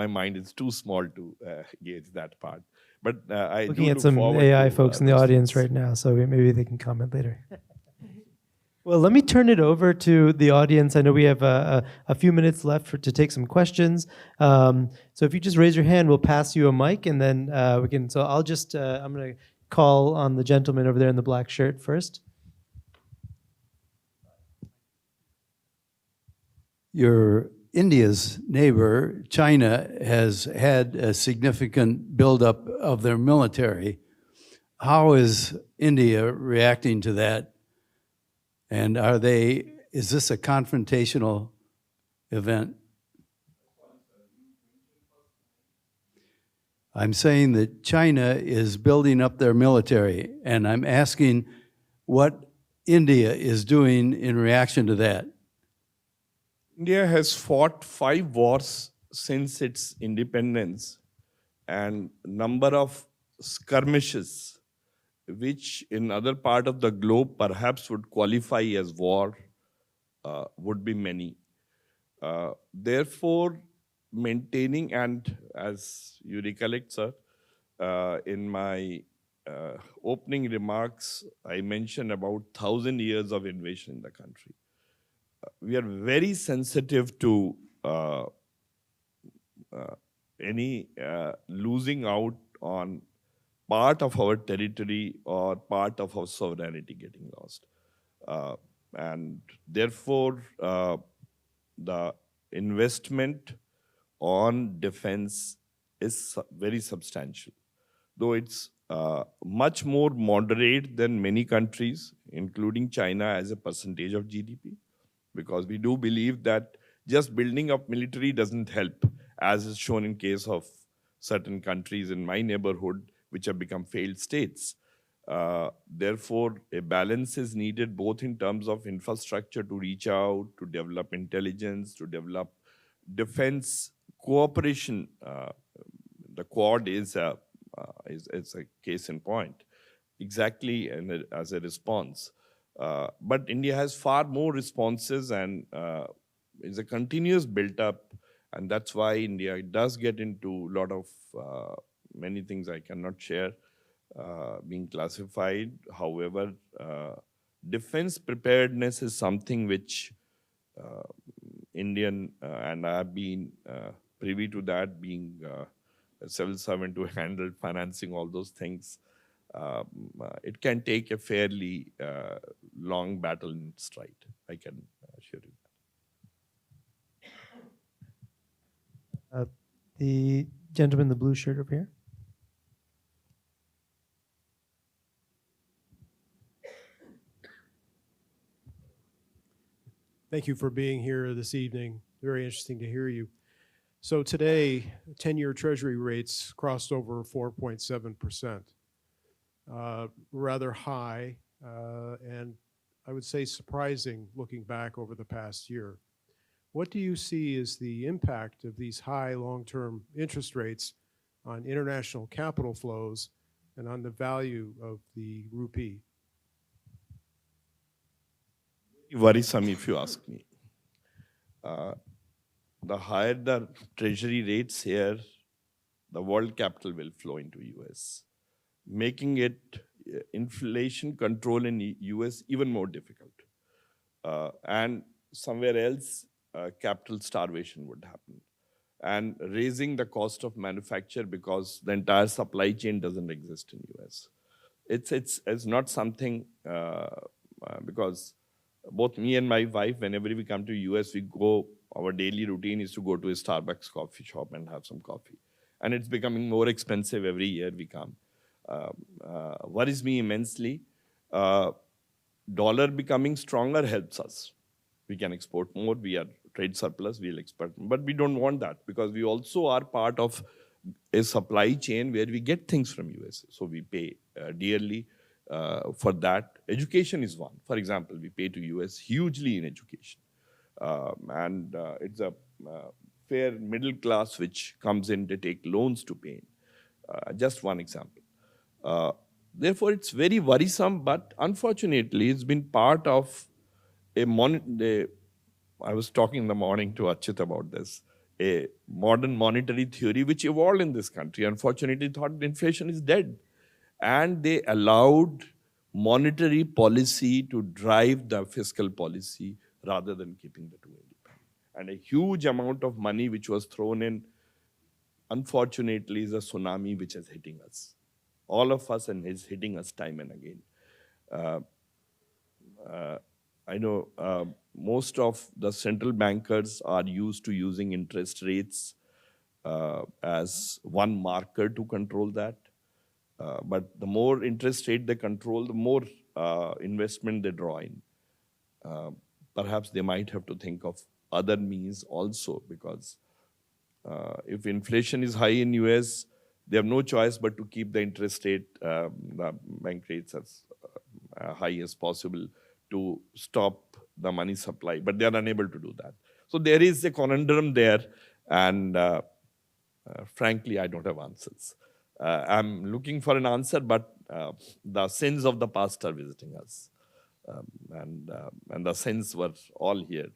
mind is too small to gauge that part. But I Looking do at look some forward AI to, folks in the those audience things. right now, so maybe they can comment later. Well, let me turn it over to the audience. I know we have a few minutes left to take some questions. So if you just raise your hand, we'll pass you a mic, and then we can. So I'll just I'm going to call on the gentleman over there in the black shirt first. India's neighbor, China, has had a significant buildup of their military. How is India reacting to that? And is this a confrontational event? I'm saying that China is building up their military, and I'm asking what India is doing in reaction to that. India has fought 5 wars since its independence, and number of skirmishes, which in other part of the globe perhaps would qualify as war, would be many. Therefore, maintaining, and as you recollect, sir, in my opening remarks, I mentioned about 1,000 years of invasion in the country. We are very sensitive to any losing out on part of our territory or part of our sovereignty getting lost. And therefore, the investment on defense is very substantial, though it's much more moderate than many countries, including China, as a percentage of GDP. Because we do believe that just building up military doesn't help, as is shown in case of certain countries in my neighborhood, which have become failed states. Therefore, a balance is needed both in terms of infrastructure to reach out, to develop intelligence, to develop defense cooperation. The Quad is a case in point, exactly as a response. But India has far more responses, and is a continuous built-up, and that's why India does get into a lot of many things I cannot share being classified. However, defense preparedness is something which Indian, and I have been privy to that, being a civil servant who handled financing all those things. It can take a fairly long battle in stride, I can assure you. The gentleman in the blue shirt over here. Thank you for being here this evening. Very interesting to hear you. So today, 10-year Treasury rates crossed over 4.7%. Rather high, and I would say surprising looking back over the past year. What do you see as the impact of these high long-term interest rates on international capital flows and on the value of the rupee? Worrisome, if you ask me. The higher the treasury rates here, the world capital will flow into US, making it inflation control in US even more difficult. And somewhere else, capital starvation would happen. And raising the cost of manufacture because the entire supply chain doesn't exist in US. It's not something, because both me and my wife, whenever we come to US, we go our daily routine is to go to a Starbucks coffee shop and have some coffee. And it's becoming more expensive every year we come. Worries me immensely. Dollar becoming stronger helps us. We can export more, we are trade surplus, we'll export. But we don't want that because we also are part of a supply chain where we get things from US. So we pay dearly for that. Education is one. For example, we pay to US hugely in education. It's a fair middle class which comes in to take loans to pay. Just one example. Therefore, it's very worrisome, but unfortunately, it's been part of I was talking in the morning to Achit about this, a modern monetary theory which evolved in this country. Unfortunately, thought inflation is dead. And they allowed monetary policy to drive the fiscal policy rather than keeping the two independent. And a huge amount of money which was thrown in, unfortunately, is a tsunami which is hitting us. All of us, and is hitting us time and again. I know most of the central bankers are used to using interest rates as one marker to control that. But the more interest rate they control, the more investment they draw in. Perhaps they might have to think of other means also, because if inflation is high in US, they have no choice but to keep the interest rate, the bank rates as high as possible to stop the money supply. But they are unable to do that. So there is a conundrum there, and frankly, I don't have answers. I'm looking for an answer, but the sins of the past are visiting us. And the sins were all here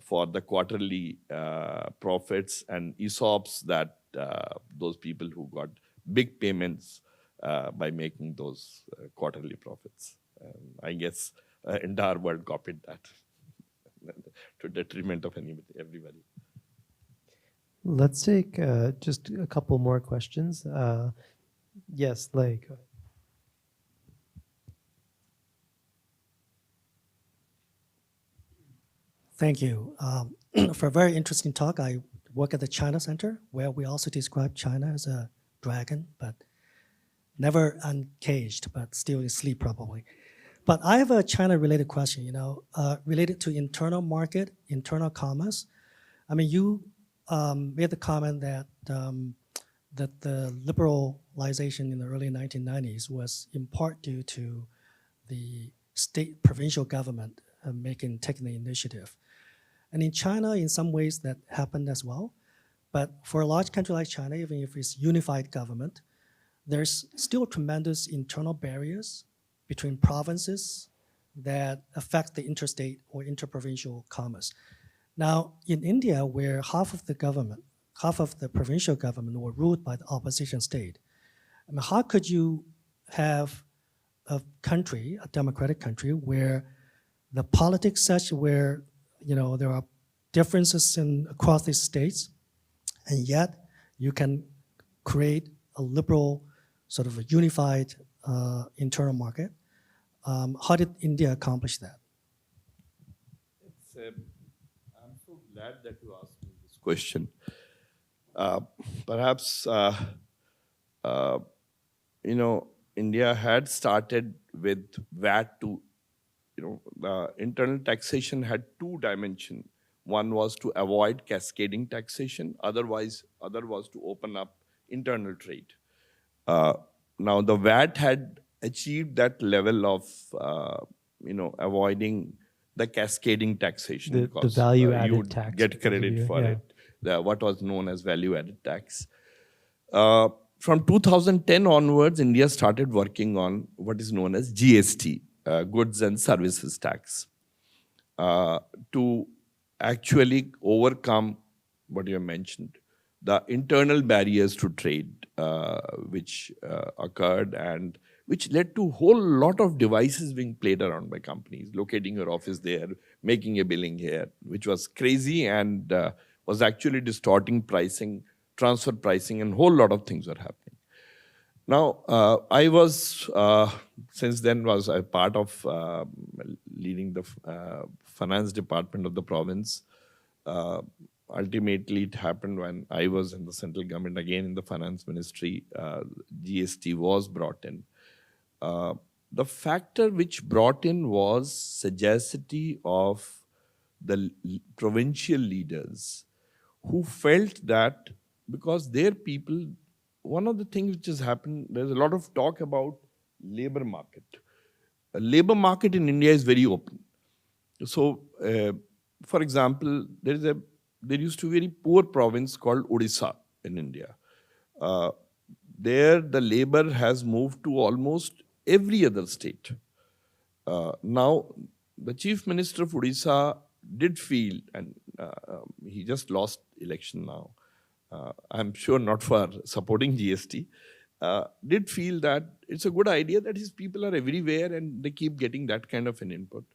for the quarterly profits and ESOPs that those people who got big payments by making those quarterly profits. I guess entire world copied that to detriment of everybody. Let's take just a couple more questions. Yes, Lei, go ahead. Thank you. For a very interesting talk. I work at the China Center, where we also describe China as a dragon, but never uncaged, but still asleep probably. But I have a China-related question, related to internal market, internal commerce. I mean, you made the comment that that the liberalization in the early 1990s was in part due to the state provincial government taking the initiative. And in China, in some ways, that happened as well. But for a large country like China, even if it's unified government, there's still tremendous internal barriers between provinces that affect the interstate or interprovincial commerce. Now, in India, where half of the provincial government were ruled by the opposition state, I mean, how could you have a country, a democratic country, where the politics such where there are differences across these states, and yet you can create a liberal, sort of a unified internal market? How did India accomplish that? I'm so glad that you asked me this question. Perhaps, India had started with VAT to, the internal taxation had two dimensions. One was to avoid cascading taxation. Other was to open up internal trade. Now, the VAT had achieved that level of, avoiding the cascading taxation. The value-added tax. Get credit for yeah. it. What was known as value-added tax. From 2010 onwards, India started working on what is known as GST, Goods and Services Tax, to actually overcome what you mentioned, the internal barriers to trade which occurred and which led to a whole lot of devices being played around by companies, locating your office there, making a billing here, which was crazy and was actually distorting pricing, transfer pricing, and a whole lot of things were happening. Now, I was, since then, was a part of leading the finance department of the province. Ultimately, it happened when I was in the central government, again in the finance ministry, GST was brought in. The factor which brought in was sagacity of the provincial leaders who felt that because their people, one of the things which has happened, there's a lot of talk about labor market. A labor market in India is very open. So, for example, there used to be a very poor province called Odisha in India. There, the labor has moved to almost every other state. Now, the chief minister of Odisha did feel, and he just lost election now, I'm sure not for supporting GST, did feel that it's a good idea that his people are everywhere and they keep getting that kind of an input.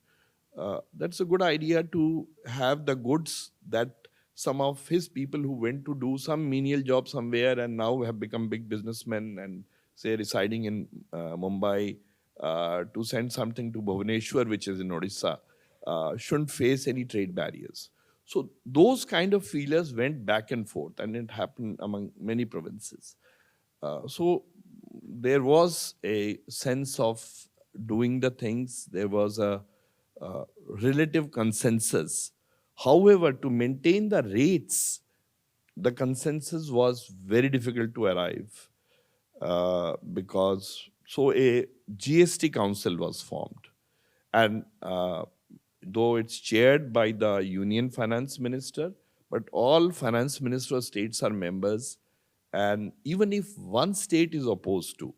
That's a good idea to have the goods that some of his people who went to do some menial job somewhere and now have become big businessmen and say residing in Mumbai to send something to Bhubaneswar, which is in Odisha, shouldn't face any trade barriers. So those kind of feelers went back and forth, and it happened among many provinces. So there was a sense of doing the things. There was a relative consensus. However, to maintain the rates, the consensus was very difficult to arrive because so a GST council was formed, and though it's chaired by the union finance minister, but all finance minister states are members, and even if one state is opposed to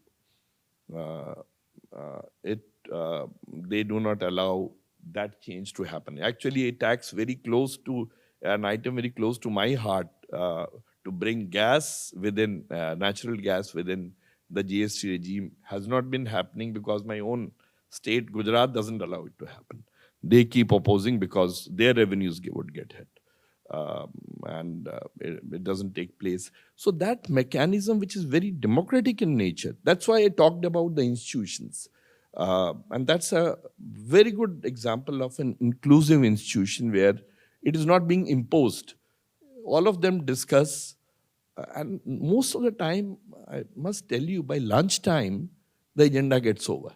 they do not allow that change to happen. Actually, a tax very close to an item very close to my heart to bring gas within natural gas within the GST regime has not been happening because my own state, Gujarat, doesn't allow it to happen. They keep opposing because their revenues would get hit. And it doesn't take place. So that mechanism, which is very democratic in nature, that's why I talked about the institutions. And that's a very good example of an inclusive institution where it is not being imposed. All of them discuss, and most of the time, I must tell you, by lunchtime, the agenda gets over.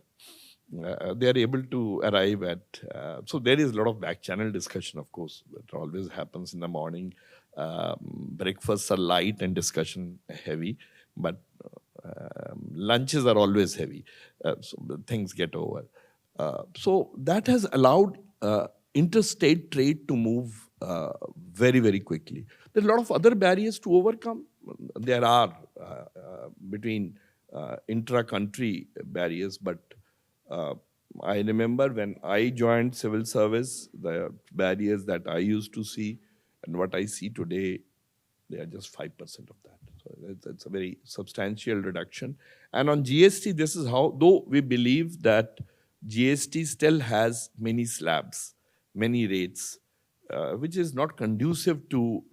They are able to arrive at, so there is a lot of back channel discussion, of course, that always happens in the morning. Breakfasts are light and discussion heavy, but lunches are always heavy, so things get over. So that has allowed interstate trade to move very, very quickly. There are a lot of other barriers to overcome. There are between intra-country barriers, but I remember when I joined civil service, the barriers that I used to see and what I see today, they are just 5% of that. So it's a very substantial reduction. And on GST, this is how, though we believe that GST still has many slabs, many rates, which is not conducive to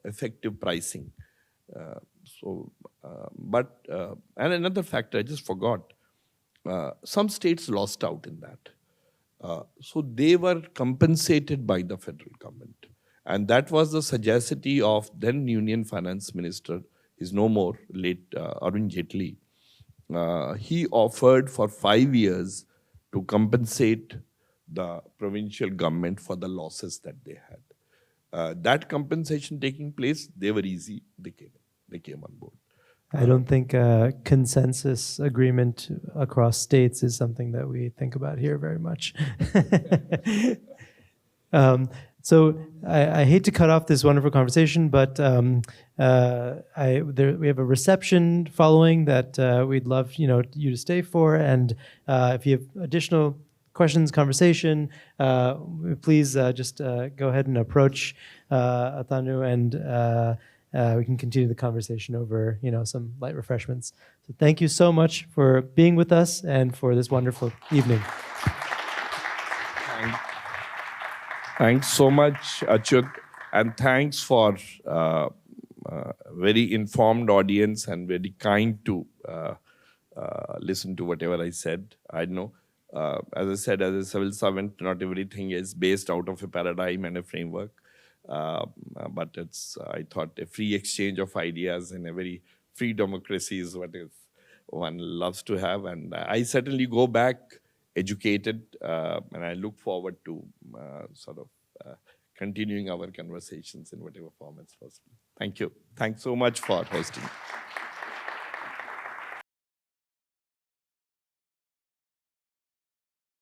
effective pricing. And another factor, I just forgot, some states lost out in that. So they were compensated by the federal government. And that was the sagacity of then Union Finance Minister, is no more, late Arun Jaitley. He offered for 5 years to compensate the provincial government for the losses that they had. That compensation taking place, they were easy, they came on board. I don't think consensus agreement across states is something that we think about here very much. So I hate to cut off this wonderful conversation, but we have a reception following that we'd love you to stay for. And if you have additional questions, conversation, please just go ahead and approach Atanu, and we can continue the conversation over some light refreshments. So thank you so much for being with us and for this wonderful evening. Thanks so much, Achyut, and thanks for very informed audience and very kind to listen to whatever I said. I know, as I said, as a civil servant, not everything is based out of a paradigm and a framework. But I thought a free exchange of ideas in a very free democracy is what one loves to have. And I certainly go back educated, and I look forward to continuing our conversations in whatever form it's possible. Thank you. Thanks so much for hosting.